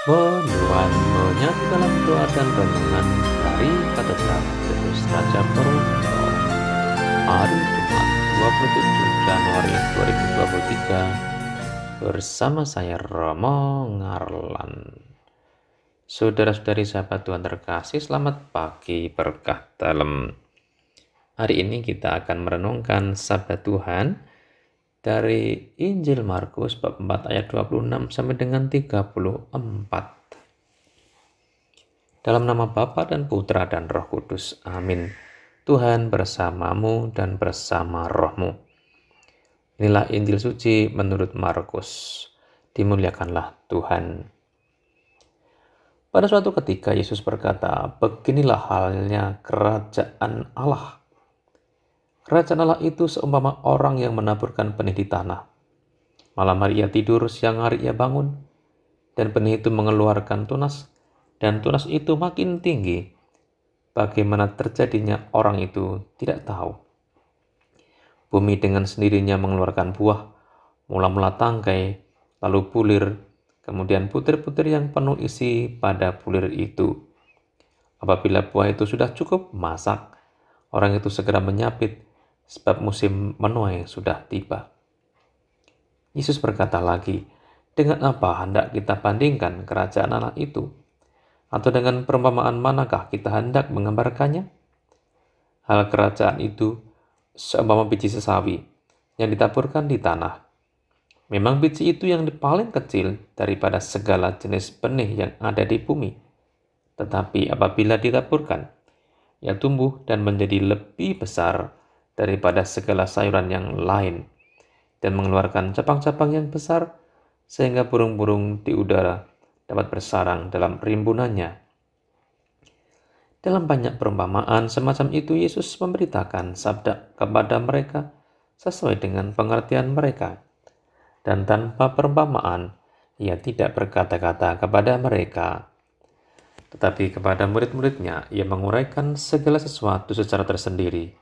Menuan menyanyi dalam doa dan renungan dari Katedral Petrus Raja Purwokerto, hari Jumat 27 Januari 2023, bersama saya Romo Ngarlan. Saudara-saudari sahabat Tuhan terkasih, selamat pagi berkah dalam. Hari ini kita akan merenungkan sabda Tuhan dari Injil Markus bab 4 ayat 26 sampai dengan 34. Dalam nama Bapa dan Putra dan Roh Kudus. Amin. Tuhan bersamamu dan bersama rohmu. Inilah Injil suci menurut Markus. Dimuliakanlah Tuhan. Pada suatu ketika Yesus berkata, "Beginilah halnya kerajaan Allah. Kerajaan Allah itu seumpama orang yang menaburkan benih di tanah. Malam hari ia tidur, siang hari ia bangun, dan benih itu mengeluarkan tunas, dan tunas itu makin tinggi. Bagaimana terjadinya orang itu tidak tahu. Bumi dengan sendirinya mengeluarkan buah, mula-mula tangkai, lalu bulir, kemudian butir-butir yang penuh isi pada bulir itu. Apabila buah itu sudah cukup masak, orang itu segera menyapit, sebab musim menuai sudah tiba." Yesus berkata lagi, "Dengan apa hendak kita bandingkan kerajaan Allah itu? Atau dengan perumpamaan manakah kita hendak menggambarkannya? Hal kerajaan itu seumpama biji sesawi yang ditaburkan di tanah. Memang biji itu yang paling kecil daripada segala jenis benih yang ada di bumi. Tetapi apabila ditaburkan, ia tumbuh dan menjadi lebih besar daripada segala sayuran yang lain, dan mengeluarkan cabang-cabang yang besar, sehingga burung-burung di udara dapat bersarang dalam rimbunannya." Dalam banyak perumpamaan semacam itu, Yesus memberitakan sabda kepada mereka sesuai dengan pengertian mereka. Dan tanpa perumpamaan, ia tidak berkata-kata kepada mereka. Tetapi kepada murid-muridnya, ia menguraikan segala sesuatu secara tersendiri.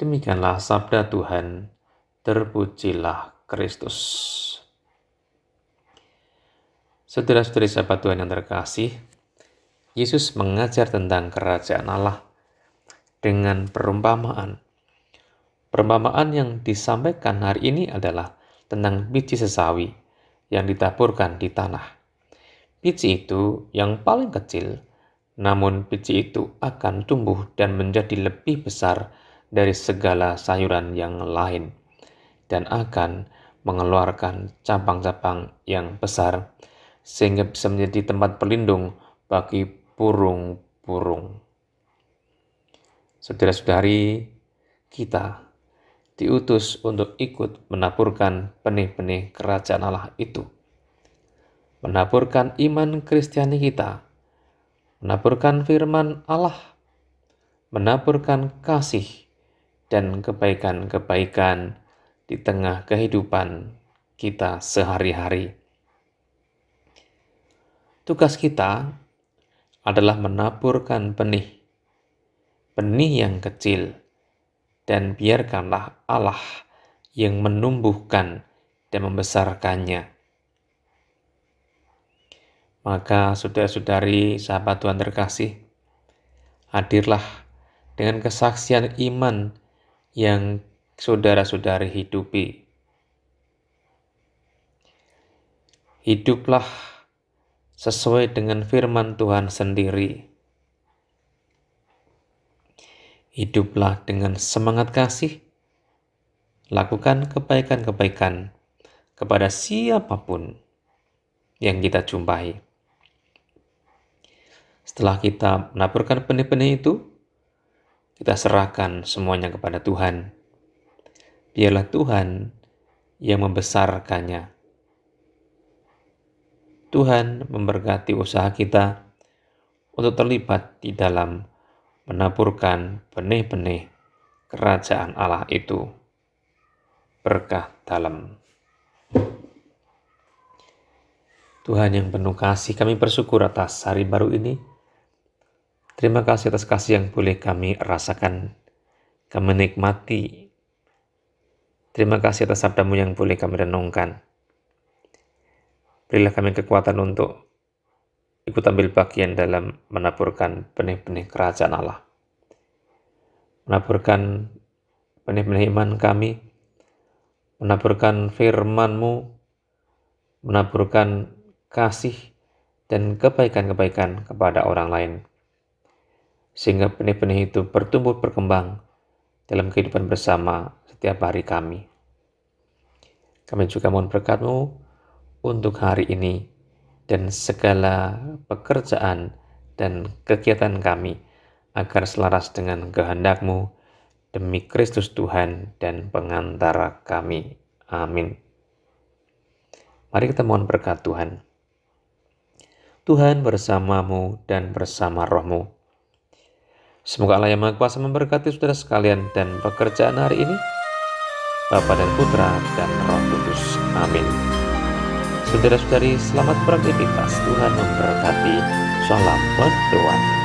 Demikianlah sabda Tuhan, terpujilah Kristus. Saudara-saudari sahabat Tuhan yang terkasih, Yesus mengajar tentang kerajaan Allah dengan perumpamaan. Perumpamaan yang disampaikan hari ini adalah tentang biji sesawi yang ditaburkan di tanah. Biji itu yang paling kecil, namun biji itu akan tumbuh dan menjadi lebih besar dari segala sayuran yang lain, dan akan mengeluarkan cabang-cabang yang besar, sehingga bisa menjadi tempat pelindung bagi burung-burung. Saudara-saudari, kita diutus untuk ikut menaburkan benih-benih kerajaan Allah itu. Menaburkan iman Kristiani kita, menaburkan firman Allah, menaburkan kasih dan kebaikan-kebaikan di tengah kehidupan kita sehari-hari. Tugas kita adalah menaburkan benih yang kecil, dan biarkanlah Allah yang menumbuhkan dan membesarkannya. Maka saudara-saudari sahabat Tuhan terkasih, hadirlah dengan kesaksian iman yang saudara-saudari hidupi. Hiduplah sesuai dengan firman Tuhan sendiri. Hiduplah dengan semangat kasih. Lakukan kebaikan-kebaikan kepada siapapun yang kita jumpai. Setelah kita menaburkan benih-benih itu, kita serahkan semuanya kepada Tuhan. Biarlah Tuhan yang membesarkannya. Tuhan memberkati usaha kita untuk terlibat di dalam menaburkan benih-benih kerajaan Allah itu. Berkah dalam. Tuhan yang penuh kasih, kami bersyukur atas hari baru ini. Terima kasih atas kasih yang boleh kami rasakan, kami nikmati. Terima kasih atas sabda-Mu yang boleh kami renungkan. Berilah kami kekuatan untuk ikut ambil bagian dalam menaburkan benih-benih kerajaan Allah. Menaburkan benih-benih iman kami, menaburkan firman-Mu, menaburkan kasih dan kebaikan-kebaikan kepada orang lain. Sehingga benih-benih itu bertumbuh berkembang dalam kehidupan bersama setiap hari kami. Kami juga mohon berkat-Mu untuk hari ini dan segala pekerjaan dan kegiatan kami agar selaras dengan kehendak-Mu demi Kristus Tuhan dan pengantara kami. Amin. Mari kita mohon berkat Tuhan. Tuhan bersamamu dan bersama rohmu. Semoga Allah yang Maha Kuasa memberkati saudara sekalian dan pekerjaan hari ini, Bapa dan Putra dan Roh Kudus. Amin. Saudara-saudari, selamat beraktivitas. Tuhan memberkati. Shalom berdoa.